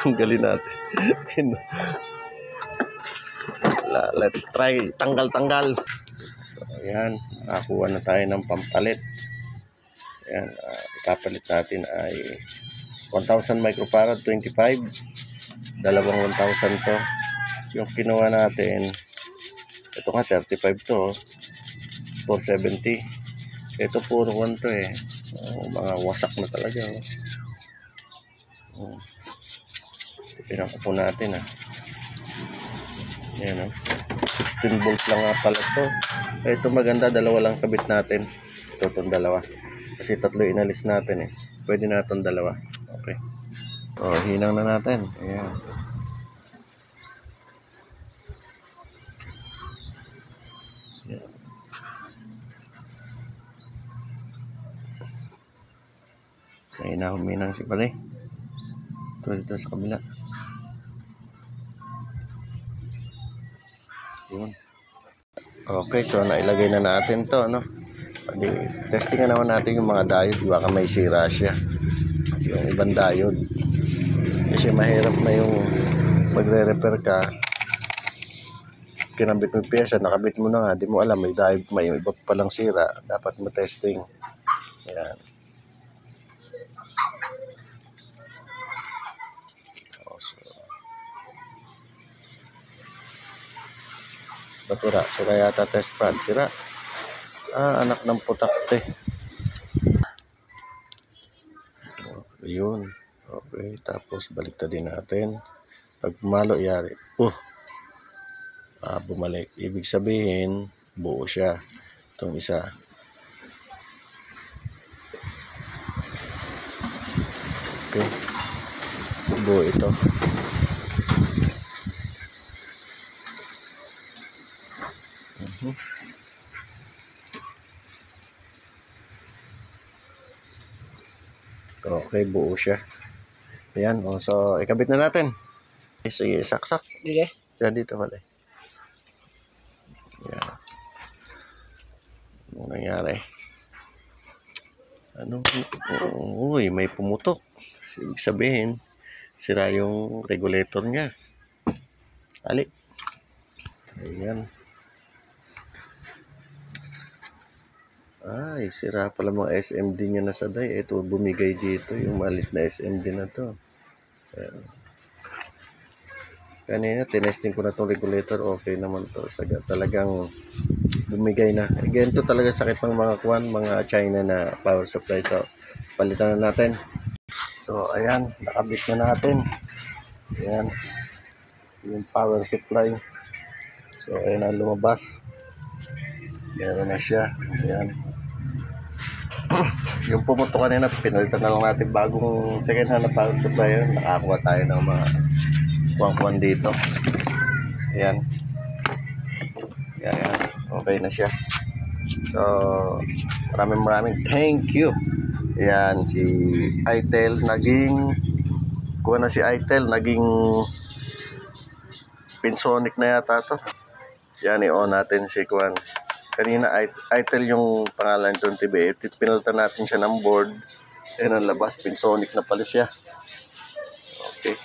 Ang galing natin. Let's try tanggal-tanggal. So, ayan, nakakuha na tayo ng pampalit. Ayan, ipapalit natin ay 1,000 microfarad 25, dalawang 1,000 to. Yung kinuha natin, ito nga 35 to, 470. Ito puro 1 to eh. Mga wasak na talaga. Pinaka po natin Ayan 16 volts lang nga pala to. Ito maganda, dalawa lang kabit natin. Ito itong dalawa. Kasi tatlo inalis natin eh. Pwede na itong dalawa. Okay. So, hinang na natin. Ayan. Ayan. Huminang si Palay. Ito dito sa kabila. Yun. Okay, so nailagay na natin to, no? Testing na naman natin yung mga diode, baka may sira siya. Yung ibang diode. Kasi mahirap na yung magre-repair ka. Kinabit mo yung pyesa, nakabit mo na nga, di mo alam, may diode, may iba palang sira. Dapat mo testing. Ayan. Batura, sira yata test pad. Sira. Anak ng putakte. Yun. Okay, tapos baliktad din natin. Pag pumalo, yari. Bumalik. Ibig sabihin, buo siya. Itong isa. Okay. Buo ito. Okay, buo siya. Ayan, so ikabit na natin. Sige, saksak. Yan dito pala. Ayan. Anong nangyari? Uy, may pumutok. Ibig sabihin, sira yung regulator niya. Ali. Ayan. Ay, sira pala mga SMD niya na sa die. Ito, bumigay dito yung malit na SMD na to. Ayan. Kanina, tinesting ko na itong regulator. Okay naman to. Talagang bumigay na. Again, to talaga sakit ng mga China na power supply. So, palitan na natin. So, ayan. Nakabit na natin. Ayan. Yung power supply. So, ayan ang lumabas. Meron na siya. Ayan. Yung pumuto kanina, pinalitan na lang natin bagong second hand na power supply yun. Nakakuha tayo ng mga kuwang-kuwan dito. Ayan. Ayan. Okay na siya. So, maraming thank you. Ayan, si Itel kuha na si Itel, naging Pinsonic na yata to. Yan, i-on natin si Kuan. Kanina, Itel yung pangalan itong TV. Pinalitan natin siya ng board. Ayan ang labas, Pinsonic na pala siya. Okay.